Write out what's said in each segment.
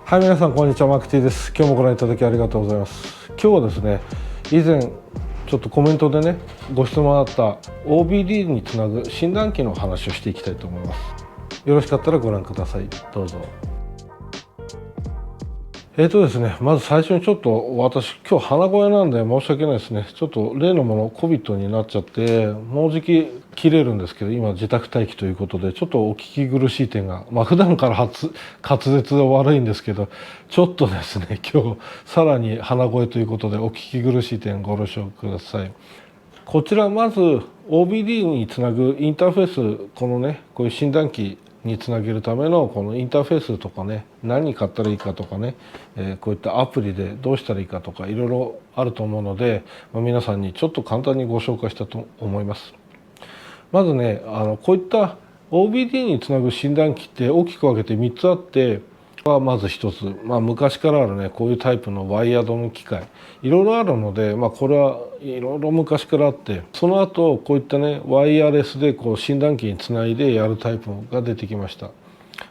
はい、皆さんこんにちは、マーク T です。今日もご覧いただきありがとうございます。今日はですね、以前ちょっとコメントでねご質問あった OBD につなぐ診断機の話をしていきたいと思います。よろしかったらご覧ください。どうぞ。ですね、まず最初にちょっと私今日鼻声なんで申し訳ないですね。ちょっと例のもの COVID になっちゃってもうじき切れるんですけど、今自宅待機ということでちょっとお聞き苦しい点が、普段から滑舌が悪いんですけど、ちょっとですね今日さらに鼻声ということでお聞き苦しい点ご了承ください。こちらまず OBD につなぐインターフェース、このねこういう診断機につなげるためのこのインターフェースとかね、何買ったらいいかとかね、こういったアプリでどうしたらいいかとかいろいろあると思うので、皆さんにちょっと簡単にご紹介したと思います。まずねこういった OBD につなぐ診断機って大きく分けて3つあって、まず1つ、昔からあるねこういうタイプのワイヤードの機械いろいろあるので、これはいろいろ昔からあって、その後こういったねワイヤレスでこう診断機につないでやるタイプが出てきました。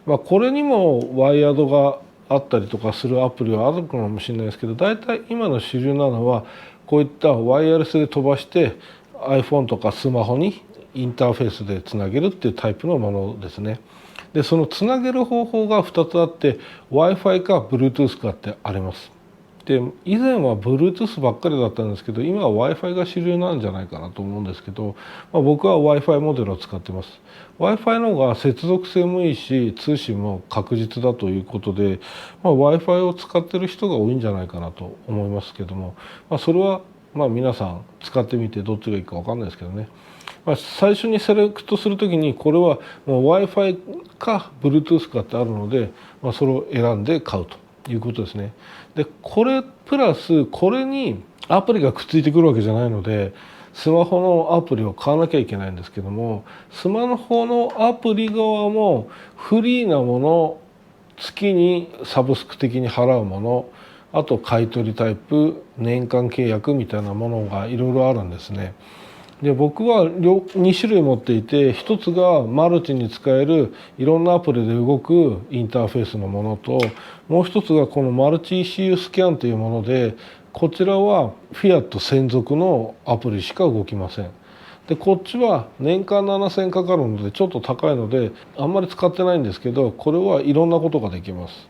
これにもワイヤードがあったりとかするアプリはあるかもしれないですけど、大体今の主流なのはこういったワイヤレスで飛ばして iPhone とかスマホにインターフェースでつなげるっていうタイプのものですね。でそのつなげる方法が2つあって Wi-Fi か Bluetooth かってあります。で以前は Bluetooth ばっかりだったんですけど、今は Wi-Fi が主流なんじゃないかなと思うんですけど、僕は Wi-Fi モデルを使ってます。Wi-Fi の方が接続性もいいし通信も確実だということで、Wi-Fi を使ってる人が多いんじゃないかなと思いますけども、それは皆さん使ってみてどっちがいいか分かんないですけどね。最初にセレクトするときにこれはもう Wi-Fi か Bluetooth かってあるので、それを選んで買うということですね。でこれプラスこれにアプリがくっついてくるわけじゃないので、スマホのアプリを買わなきゃいけないんですけども、スマホのアプリ側もフリーなもの、月にサブスク的に払うもの、あと買取タイプ、年間契約みたいなものがいろいろあるんですね。で僕は2種類持っていて、1つがマルチに使えるいろんなアプリで動くインターフェースのものと、もう1つがこのマルチ ECU スキャンというもので、こちらはフィアット専属のアプリしか動きません。でこっちは年間7000円かかるのでちょっと高いのであんまり使ってないんですけど、これはいろんなことができます。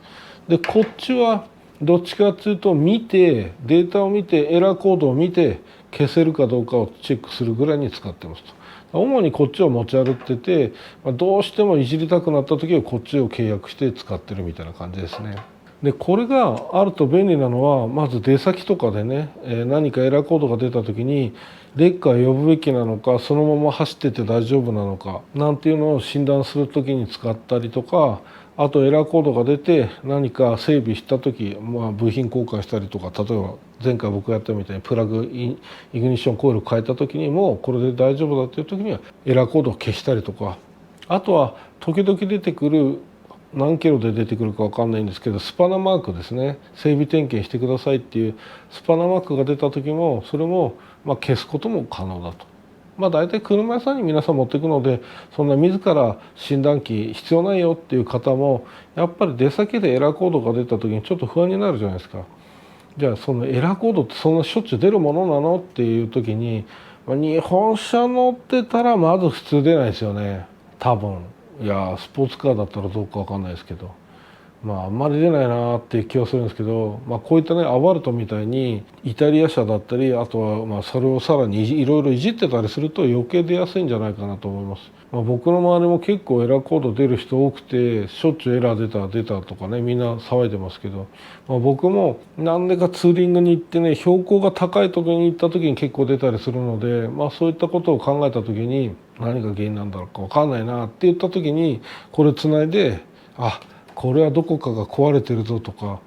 でこっちはどっちかっていうと見て、データを見てエラーコードを見て消せるかどうかをチェックするぐらいに使ってますと。主にこっちを持ち歩ってて、どうしてもいじりたくなった時はこっちを契約して使ってるみたいな感じですね。でこれがあると便利なのは、まず出先とかでね、何かエラーコードが出た時にレッカー呼ぶべきなのか、そのまま走ってて大丈夫なのかなんていうのを診断する時に使ったりとか、あとエラーコードが出て何か整備した時、部品交換したりとか、例えば前回僕がやったみたいにプラグイグニッションコイル変えた時にもこれで大丈夫だっていう時にはエラーコードを消したりとか、あとは時々出てくる、何キロで出てくるか分かんないんですけど、スパナマークですね、整備点検してくださいっていうスパナマークが出た時もそれも消すことも可能だと。大体車屋さんに皆さん持っていくので、そんな自ら診断機必要ないよっていう方もやっぱり出先でエラーコードが出た時にちょっと不安になるじゃないですか。じゃあそのエラーコードってそんなしょっちゅう出るものなのっていう時に、日本車乗ってたらまず普通出ないですよね、多分。いやスポーツカーだったらどうか分かんないですけど、あんまり出ないなっていう気はするんですけど、こういったねアバルトみたいにイタリア車だったり、あとはそれをさらにいろいろいじってたりすると余計出やすいんじゃないかなと思います。僕の周りも結構エラーコード出る人多くて、しょっちゅうエラー出たとかね、みんな騒いでますけど、僕もなんでかツーリングに行ってね、標高が高い時に行った時に結構出たりするので、そういったことを考えた時に何が原因なんだろうか分かんないなって言った時にこれつないで、これはどこかが壊れてるぞとか、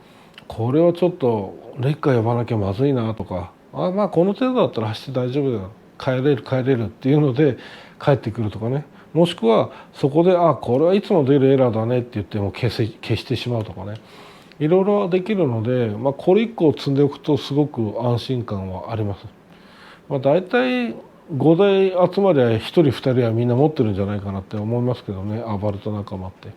これはちょっとレッカー呼ばなきゃまずいなとか、この程度だったら走って大丈夫だよ、帰れるっていうので帰ってくるとかね、もしくはそこでこれはいつも出るエラーだねって言っても消してしまうとかね、いろいろできるので、これ1個積んでおくとすごく安心感はあります。大体5台集まりゃ1人2人はみんな持ってるんじゃないかなって思いますけどね、アバルト仲間って。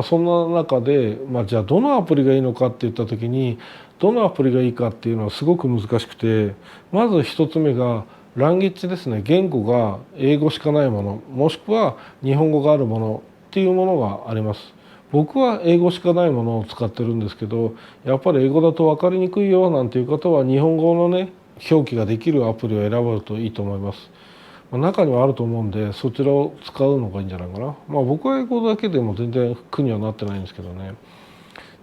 そんな中で、じゃあどのアプリがいいのかって言った時にどのアプリがいいかっていうのはすごく難しくて、まず一つ目がランゲッジですね。言語が英語しかないもの、もしくは日本語があるものっていうものがあります。僕は英語しかないものを使ってるんですけど、やっぱり英語だと分かりにくいよなんていう方は日本語のね表記ができるアプリを選ぶといいと思います。中にはあると思うんでそちらを使うのがいいんじゃないかな。僕は英語だけでも全然苦にはなってないんですけどね。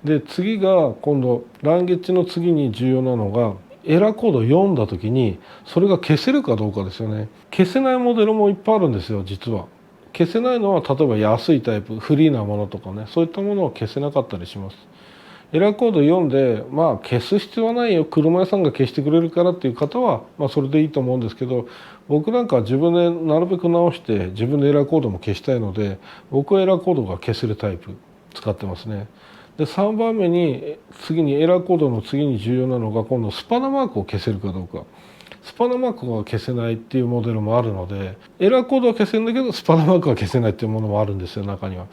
で次が今度ランゲッジの次に重要なのがエラーコードを読んだ時にそれが消せるかどうかですよね。消せないモデルもいっぱいあるんですよ実は。消せないのは例えば安いタイプフリーなものとかね、そういったものを消せなかったりします。エラーコード読んで消す必要はないよ、車屋さんが消してくれるからっていう方はそれでいいと思うんですけど、僕なんかは自分でなるべく直して自分でエラーコードも消したいので、僕はエラーコードが消せるタイプ使ってますね。で3番目に次にエラーコードの次に重要なのが今度スパナマークを消せるかどうか。スパナマークが消せないっていうモデルもあるので、エラーコードは消せるんだけどスパナマークは消せないっていうものもあるんですよ中には。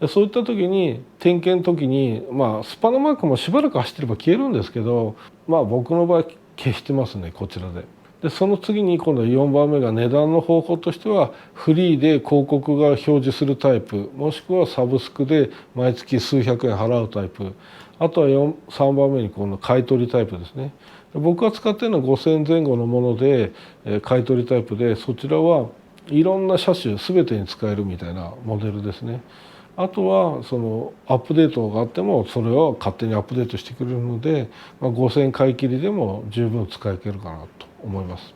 でそういった時に点検の時にスパナマークもしばらく走ってれば消えるんですけど、僕の場合消してますねこちらで。でその次に今度4番目が値段の方法としてはフリーで広告が表示するタイプ、もしくはサブスクで毎月数百円払うタイプ、あとは3番目に今度買い取りタイプですね。僕が使っているのは5000円前後のもので買い取りタイプで、そちらはいろんな車種全てに使えるみたいなモデルですね。あとはそのアップデートがあってもそれを勝手にアップデートしてくれるので、5000円買い切りでも十分使い切るかなと思います。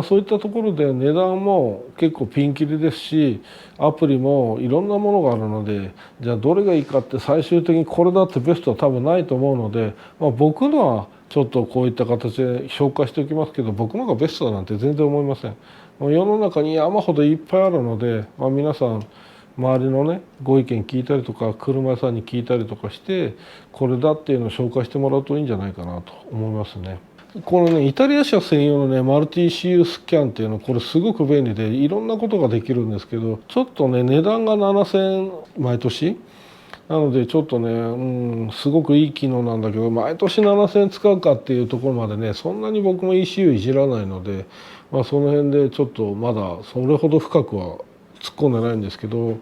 そういったところで値段も結構ピンキリですし、アプリもいろんなものがあるので、じゃあどれがいいかって最終的にこれだってベストは多分ないと思うので、僕のはちょっとこういった形で紹介しておきますけど、僕のがベストだなんて全然思いません。世の中に山ほどいっぱいあるので、皆さん周りのねご意見聞いたりとか車屋さんに聞いたりとかしてこれだっていうのを紹介してもらうといいんじゃないかなと思いますね。このねイタリア車専用のねマルティ CU スキャンっていうのこれすごく便利でいろんなことができるんですけど、ちょっとね値段が7000円毎年なのでちょっとね、すごくいい機能なんだけど毎年7000円使うかっていうところまでねそんなに僕も ECU いじらないので、その辺でちょっとまだそれほど深くは突っ込んでないんですけど、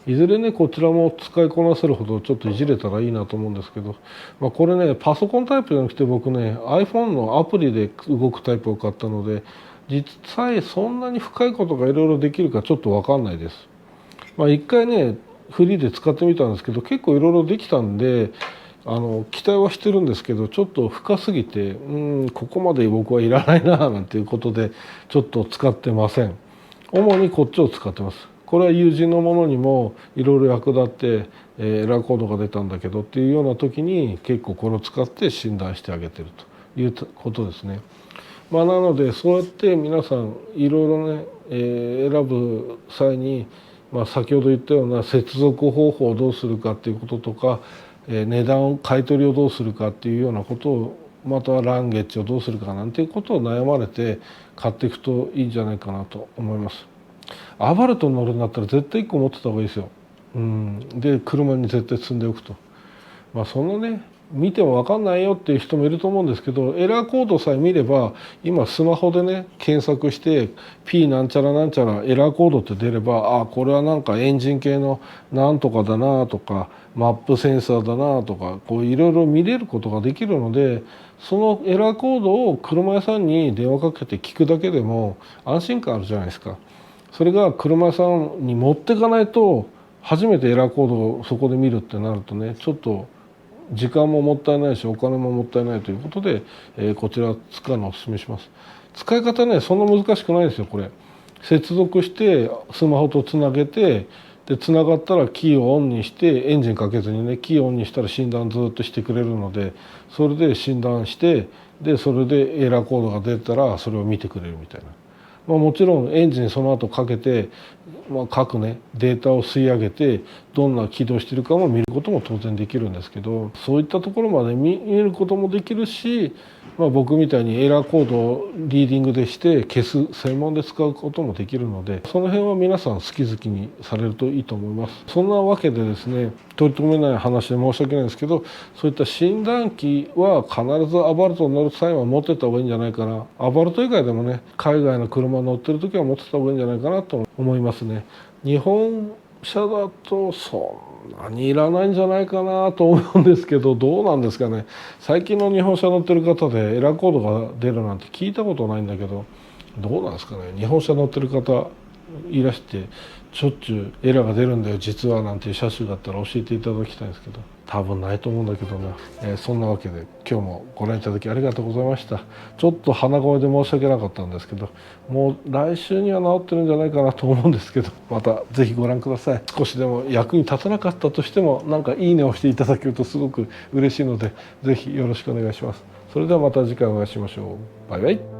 いずれねこちらも使いこなせるほどちょっといじれたらいいなと思うんですけど、これねパソコンタイプじゃなくて僕ね iPhone のアプリで動くタイプを買ったので実際そんなに深いことがいろいろできるかちょっと分かんないです。一回ねフリーで使ってみたんですけど結構いろいろできたんで期待はしてるんですけどちょっと深すぎてここまで僕はいらないななんていうことでちょっと使ってません。主にこっちを使ってます。これは友人のものにもいろいろ役立って、エラーコードが出たんだけどっていうような時に結構これを使って診断してあげてるということですね。なのでそうやって皆さんいろいろね、選ぶ際に、先ほど言ったような接続方法をどうするかっていうこととか、値段を買い取りをどうするかっていうようなことを、またはランゲッジをどうするかなんていうことを悩まれて買っていくといいんじゃないかなと思います。アバルトに乗るんだったら絶対1個持ってた方がいいですよ。で車に絶対積んでおくと。そのね見ても分かんないよっていう人もいると思うんですけど、エラーコードさえ見れば今スマホでね検索して P なんちゃらなんちゃらエラーコードって出ればこれはなんかエンジン系のなんとかだなとかマップセンサーだなとかこういろいろ見れることができるので、そのエラーコードを車屋さんに電話かけて聞くだけでも安心感あるじゃないですか。それが車屋さんに持ってかないと初めてエラーコードをそこで見るってなるとねちょっと時間ももったいないしお金ももったいないということで、こちら使うのをお勧めします。使い方ねそんな難しくないですよ。これ接続してスマホとつなげてでつながったらキーをオンにしてエンジンかけずにねキーをオンにしたら診断ずっとしてくれるので、それで診断してでそれでエラーコードが出たらそれを見てくれるみたいな。もちろんエンジンその後かけて各ねデータを吸い上げてどんな起動しているかも見ることも当然できるんですけど、そういったところまで見ることもできるし、僕みたいにエラーコードをリーディングでして消す専門で使うこともできるので、その辺は皆さん好き好きにされるといいと思います。そんなわけでですね、取り留めない話で申し訳ないんですけど、そういった診断機は必ずアバルトに乗る際は持ってった方がいいんじゃないかな。アバルト以外でもね、海外の車乗ってる時は持ってった方がいいんじゃないかなと思いますね。日本車だとそんなにいらないんじゃないかなと思うんですけど、どうなんですかね。最近の日本車乗ってる方でエラーコードが出るなんて聞いたことないんだけど、どうなんですかね。日本車乗ってる方いらしてしょっちゅうエラーが出るんだよ実はなんていう車種だったら教えていただきたいんですけど、多分ないと思うんだけどな。そんなわけで今日もご覧いただきありがとうございました。ちょっと鼻声で申し訳なかったんですけど、もう来週には治ってるんじゃないかなと思うんですけど、また是非ご覧ください。少しでも役に立たなかったとしてもなんかいいねをしていただけるとすごく嬉しいので、是非よろしくお願いします。それではまた次回お会いしましょう。バイバイ。